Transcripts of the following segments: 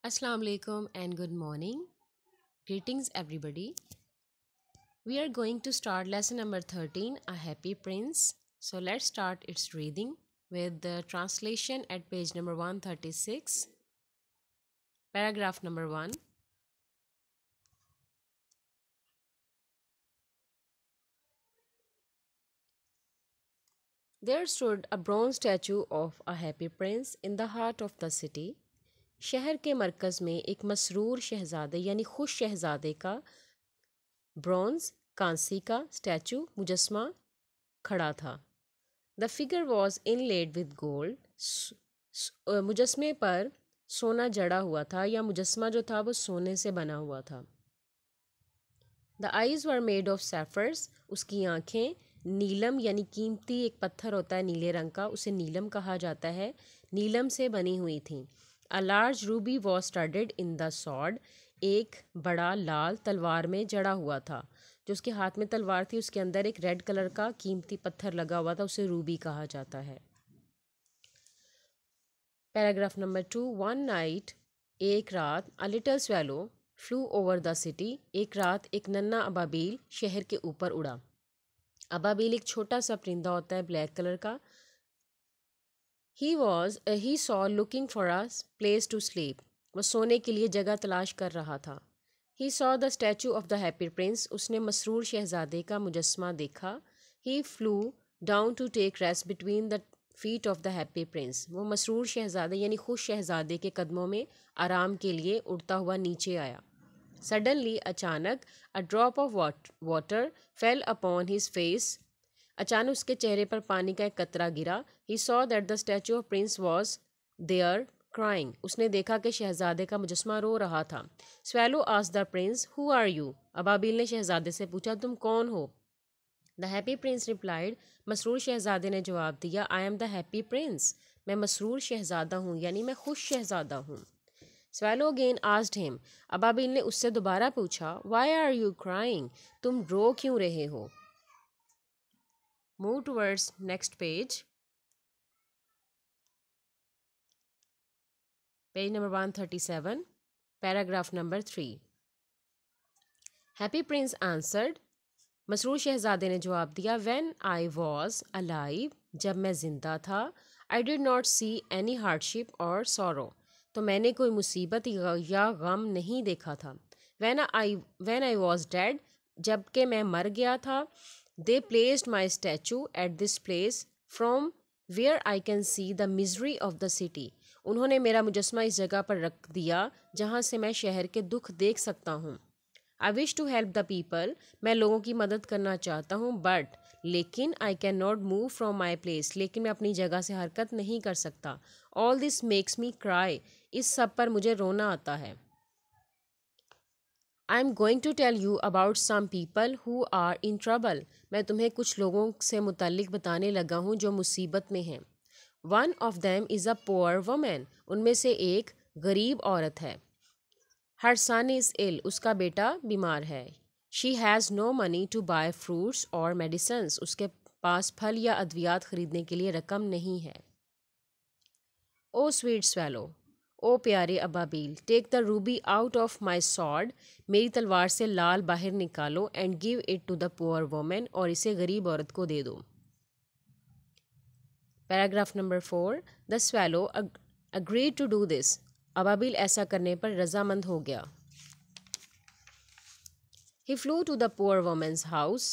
Assalamu alaikum and good morning. Greetings, everybody. We are going to start lesson number 13, A Happy Prince. So let's start its reading with the translation at page number 136, paragraph number 1. There stood a bronze statue of a happy prince in the heart of the city. शहर के मरकज़ में एक मसरूर शहज़ादे यानी खुश शहज़ादे का bronze Kansi का statue मुजस्मा खड़ा था। The figure was inlaid with gold. मुजस्मे पर सोना जड़ा हुआ था या मुजस्मा जो था वो सोने से बना हुआ था। The eyes were made of sapphires. उसकी आँखें नीलम यानी कीमती एक पत्थर होता है नीले रंग का, उसे नीलम कहा जाता है, नीलम से बनी हुई थी। A large ruby was studded in the sword. एक बड़ा लाल तलवार में जड़ा हुआ था। जो उसके हाथ में तलवार थी उसके अंदर एक रेड कलर का कीमती पत्थर लगा हुआ था, उसे रूबी कहा जाता है। Paragraph number 2। वन नाइट, एक रात, a little swallow flu over the city. एक रात एक नन्हा अबाबील शहर के ऊपर उड़ा। अबाबील एक छोटा सा परिंदा होता है ब्लैक कलर का। He saw looking for a place to sleep. वो सोने के लिए जगह तलाश कर रहा था। He saw the statue of the happy prince. उसने मसरूर शहजादे का मुजस्मा देखा। He flew down to take rest between the feet of the happy prince. वो मसरूर शहजादे यानी खुश शहजादे के कदमों में आराम के लिए उड़ता हुआ नीचे आया। सडनली, अचानक, a drop of water fell upon his face. अचानक उसके चेहरे पर पानी का एक कतरा गिरा। He saw that the statue of prince was there crying. उसने देखा कि शहजादे का मुजस्मा रो रहा था। Swallow asked the prince, who are you? अबाबिल ने शहजादे से पूछा, तुम कौन हो? The happy prince replied. मसरूर शहजादे ने जवाब दिया, I am the happy prince. मैं मसरूर शहजादा हूँ यानी मैं खुश शहजादा हूँ। Swallow again asked him. अबाबिल ने उससे दोबारा पूछा, वाई आर यू क्राइंग? तुम रो क्यों रहे हो? Move towards next page. Page number 137, paragraph number 3. Happy Prince answered. Masroor शहजादे ने जवाब दिया, When I was alive, जब मैं जिंदा था, I did not see any hardship or sorrow. तो मैंने कोई मुसीबत या गम नहीं देखा था। When I was dead, जबकि मैं मर गया था, they placed my statue at this place from where I can see the misery of the city. उन्होंने मेरा मुजस्मा इस जगह पर रख दिया जहाँ से मैं शहर के दुख देख सकता हूँ। I wish to help the people. मैं लोगों की मदद करना चाहता हूँ, बट लेकिन I can not move from my place. लेकिन मैं अपनी जगह से हरकत नहीं कर सकता। All this makes me cry. इस सब पर मुझे रोना आता है। I am going to tell you about some people who are in trouble. मैं तुम्हें कुछ लोगों से मुतल्लिक बताने लगा हूँ जो मुसीबत में हैं। One of them is a poor woman. उनमें से एक गरीब औरत है। Her son is ill. उसका बेटा बीमार है। She has no money to buy fruits और मेडिसन्स। उसके पास फल या अद्वियात खरीदने के लिए रकम नहीं है। ओ स्वीट स्वेलो, ओ प्यारे अबाबील, take the ruby out of my sword. मेरी तलवार से लाल बाहर निकालो, and give it to the poor woman. और इसे गरीब औरत को दे दो। Paragraph number 4। The swallow agreed to do this. अबाबील ऐसा करने पर रजामंद हो गया। He flew to the poor woman's house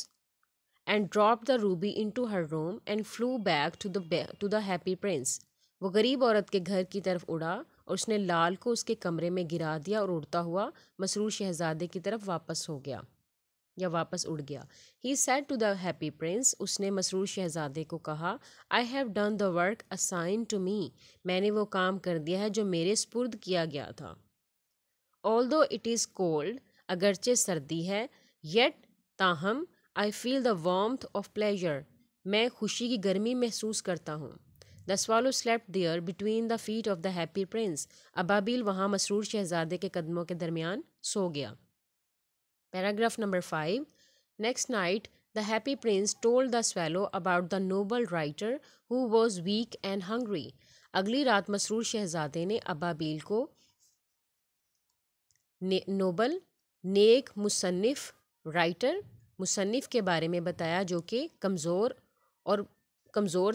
and dropped the ruby into her room and flew back to the happy prince. वो गरीब औरत के घर की तरफ उड़ा और उसने लाल को उसके कमरे में गिरा दिया और उड़ता हुआ मसरूर शहजादे की तरफ वापस हो गया या वापस उड़ गया। He said to the happy prince. उसने मसरूर शहजादे को कहा, I have done the work assigned to me. मैंने वो काम कर दिया है जो मेरे स्पुर्द किया गया था। Although it is cold, अगरचे सर्दी है, yet ताहम I feel the warmth of pleasure. मैं खुशी की गर्मी महसूस करता हूँ। The swallow slept there between the feet of the happy prince. अबाबिल वहाँ मसरूर शहजादे के कदमों के दरमियान सो गया। Paragraph number 5. Next night, the happy prince told the swallow about the noble writer who was weak and hungry. अगली रात मसरूर शहजादे ने अबाबिल को नोबल, नेक मुसन्निफ, राइटर, मुसन्निफ के बारे में बताया जो कि कमज़ोर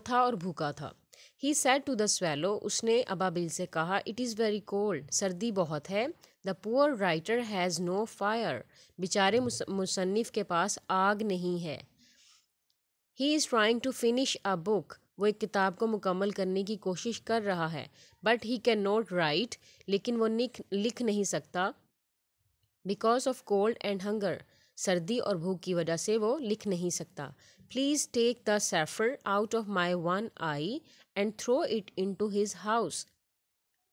था और भूखा था। He said to the swallow, उसने अबाबिल से कहा, इट इज़ वेरी कोल्ड, सर्दी बहुत है। The poor writer has no fire, बेचारे मुसन्निफ के पास आग नहीं है। He is trying to finish a book, वो एक किताब को मुकम्मल करने की कोशिश कर रहा है। But he can not right, लेकिन वो लिख नहीं सकता। Because of cold and hunger, सर्दी और भूख की वजह से वो लिख नहीं सकता। Please take the sapphire out of my one eye and throw it into his house,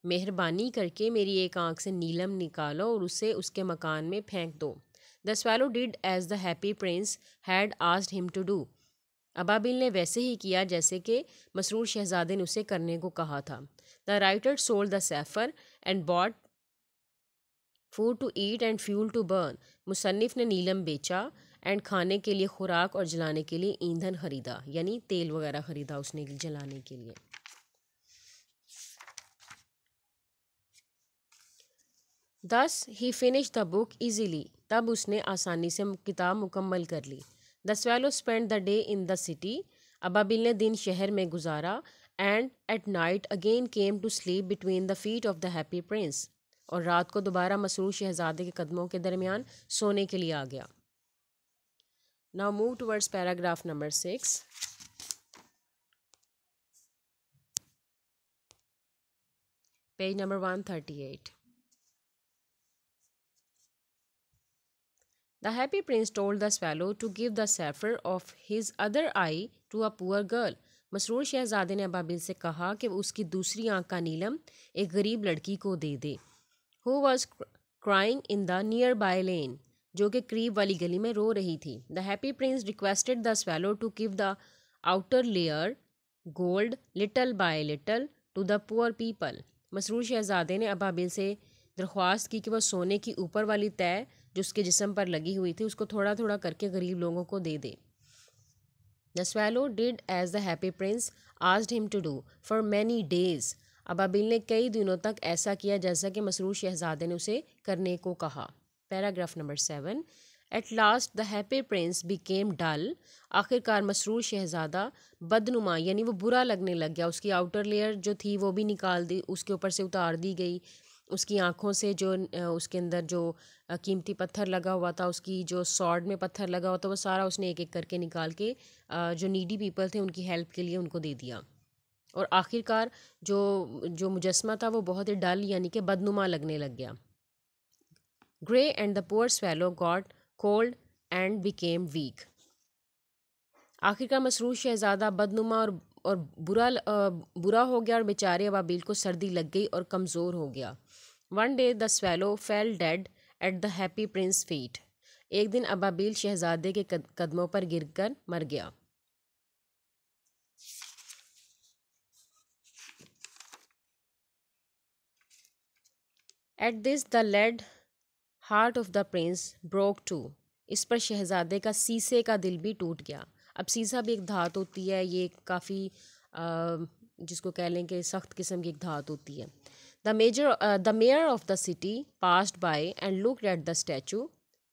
मेहरबानी करके मेरी एक आंख से नीलम निकालो और उसे उसके मकान में फेंक दो। The swallow did as the happy prince had asked him to do, अबाबिल ने वैसे ही किया जैसे कि मसरूर शहजादे ने उसे करने को कहा था। The writer sold the sapphire and bought food to eat and fuel to burn, मुसन्निफ ने नीलम बेचा एंड खाने के लिए खुराक और जलाने के लिए ईंधन खरीदा, यानी तेल वगैरह खरीदा उसने जलाने के लिए। Thus he finish the book easily, तब उसने आसानी से किताब मुकम्मल कर ली। The swallow spend the day in the city, अबाबिल ने दिन शहर में गुजारा। And at night again came to sleep between the feet of the happy prince, और रात को दोबारा मसरूर शहजादे के कदमों के दरमियान सोने के लिए आ गया। Now move towards paragraph number 6। Page number 138। The happy prince told the swallow to give the sapphire of his other eye to a poor girl. Masroor शहजादे ने अबाबिल से कहा कि वो उसकी दूसरी आंख का नीलम एक गरीब लड़की को दे दे। Who was crying in the nearby lane, जो कि करीब वाली गली में रो रही थी। The happy prince requested the swallow to give the outer layer gold little by little to the poor people. Masroor शहजादे ने अबाबिल से दरख्वास्त की कि वह सोने की ऊपर वाली तय जो उसके जिस्म पर लगी हुई थी उसको थोड़ा थोड़ा करके गरीब लोगों को दे दे। The swallow did as the happy prince asked him to do for many days, अबाबिल ने कई दिनों तक ऐसा किया जैसा कि मसरूर शहजादे ने उसे करने को कहा। Paragraph number 7। At last the happy prince became dull, आखिरकार मसरूर शहजादा बदनुमा यानी वो बुरा लगने लग गया। उसकी आउटर लेयर जो थी वो भी निकाल दी, उसके ऊपर से उतार दी गई। उसकी आँखों से जो उसके अंदर जो कीमती पत्थर लगा हुआ था, उसकी जो सॉर्ड में पत्थर लगा हुआ था, वो सारा उसने एक एक करके निकाल के जो नीडी पीपल थे उनकी हेल्प के लिए उनको दे दिया। और आखिरकार जो जो मुजस्मा था वो बहुत ही डल यानी कि बदनुमा लगने लग गया। Grey and the poor swallow got cold and became week, आखिरकार मसरूर शहजादा बदनुमा और बुरा हो गया और बेचारे अबाबिल को सर्दी लग गई और कमज़ोर हो गया। One day the swallow fail dead at the happy Prince feet, एक दिन अबाबिल शहजादे के कदमों पर गिरकर मर गया। At this the lead heart of the prince broke two, इस पर शहजादे का सीसे का दिल भी टूट गया। अब सीसा भी एक धात होती है, ये काफ़ी जिसको कह लें कि सख्त किस्म की एक धात होती है। The mayor of the city passed by and looked at the statue,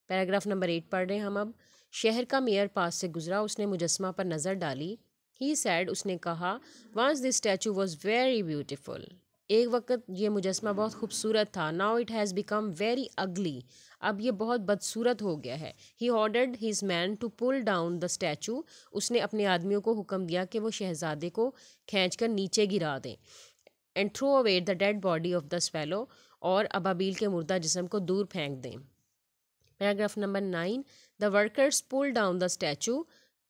paragraph number 8 पढ़ रहे हैं हम अब। शहर का मेयर पास से गुजरा, उसने मुजस्मा पर नज़र डाली। ही सैड, उसने कहा, once this statue was very beautiful, एक वक्त ये मुजस्मा बहुत खूबसूरत था। Now it has become very ugly, अब ये बहुत बदसूरत हो गया है। He ordered his man to pull down the statue, उसने अपने आदमियों को हुक्म दिया कि वो शहजादे को खींचकर नीचे गिरा दें। And throw away the dead body of the swallow, और अबाबिल के मुर्दा जिस्म को दूर फेंक दें। Paragraph number 9। The workers pull down the statue,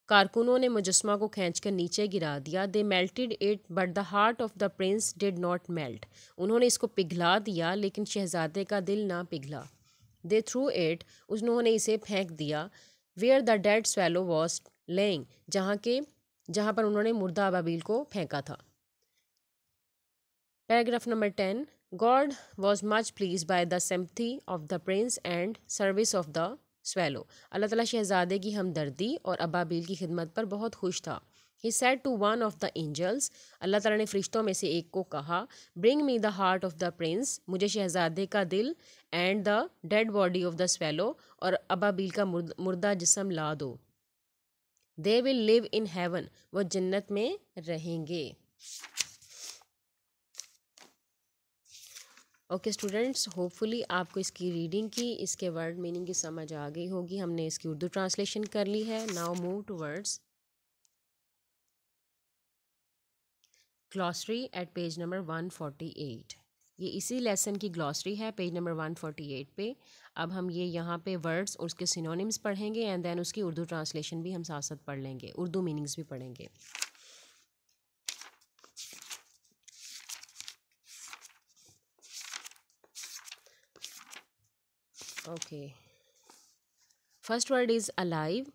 कारकुनों ने मुजस्मा को खींचकर नीचे गिरा दिया। They melted it but the heart of the prince did not melt, उन्होंने इसको पिघला दिया लेकिन शहजादे का दिल ना पिघला। दे थ्रू इट, उन्होंने इसे फेंक दिया। Where the dead swallow was lying, जहाँ पर उन्होंने मुर्दा अबाबिल को फेंका था। Paragraph number 10। God was much please by the sympathy of the prince and service of the swallow, अल्लाह ताला शहजादे की हमदर्दी और अबाबिल की खिदमत पर बहुत खुश था। He said to one of the angels, अल्लाह ताला ने फरिश्तों में से एक को कहा, Bring me the heart of the prince, मुझे शहजादे का दिल, and the dead body of the swallow, और अबाबील का मुर्दा जिस्म ला दो. They will live in heaven, वो जन्नत में रहेंगे. ओके स्टूडेंट्स, होपफुली आपको इसकी रीडिंग की, इसके वर्ड मीनिंग की समझ आ गई होगी. हमने इसकी उर्दू ट्रांसलेशन कर ली है. Now move to words glossary at page number 148. ये इसी लेसन की ग्लॉसरी है पेज नंबर 148 पे. अब हम ये यहाँ पे वर्ड्स और उसके सिनोनिम्स पढ़ेंगे एंड देन उसकी उर्दू ट्रांसलेशन भी हम साथ साथ पढ़ लेंगे, उर्दू मीनिंग्स भी पढ़ेंगे. Okay, first word is alive.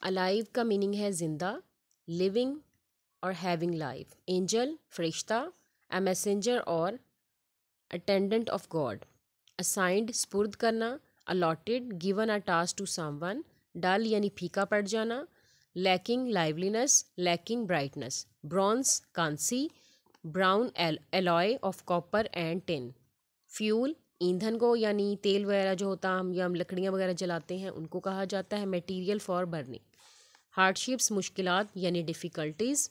Alive का मीनिंग है जिंदा, लिविंग और हैविंग लाइफ. एंजल फरिश्ता, अ मैसेंजर और अटेंडेंट ऑफ गॉड. असाइंड स्पुर्द करना. Allotted given a task to someone. Dull यानी फीका पड़ जाना. Lacking liveliness, lacking brightness. Bronze कांसी. Brown alloy of copper and tin. Fuel ईंधन को यानी तेल वगैरह जो होता है, हम या हम लकड़ियाँ वगैरह जलाते हैं उनको कहा जाता है मटेरियल फॉर बर्निंग. हार्डशिप्स मुश्किलात यानी डिफ़िकल्टीज़.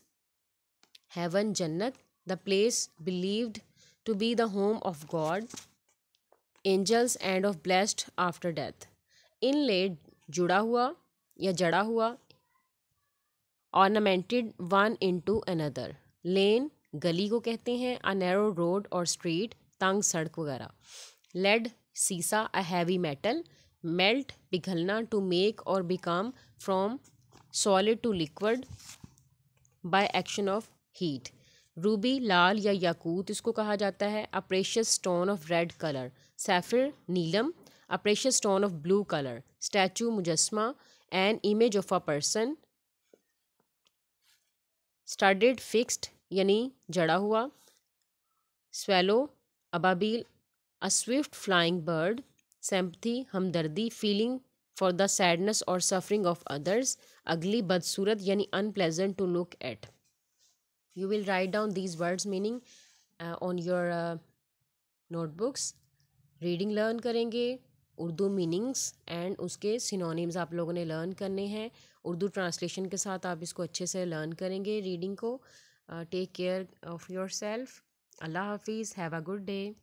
हेवन जन्नत, the place believed to be the home of God. Angels and of blessed after death. Inlaid जुड़ा हुआ या जड़ा हुआ. Ornamented one into another. Lane गली को कहते हैं. अ नैरो रोड और स्ट्रीट तंग सड़क वगैरह. लेड सीसा, अ हैवी मेटल. मेल्ट पिघलना, टू मेक और become from solid to liquid by action of heat. Ruby लाल या याकूत इसको कहा जाता है. A precious stone of red colour. Sapphire नीलम. A precious stone of blue colour. Statue मुजस्मा. An image of a person. Studded fixed यानी जड़ा हुआ. स्वेलो अबाबील, a swift flying bird. Sympathy हमदर्दी, फीलिंग फॉर द सैडनेस और suffering of others. Ugly बदसूरत यानी unpleasant to look at. You will write down these words meaning on your notebooks. Reading learn करेंगे, Urdu meanings and उसके synonyms आप लोगों ने learn करने हैं. उर्दू ट्रांसलेशन के साथ आप इसको अच्छे से लर्न करेंगे रीडिंग को. Take care of yourself. अल्लाह हाफिज़. Have a good day.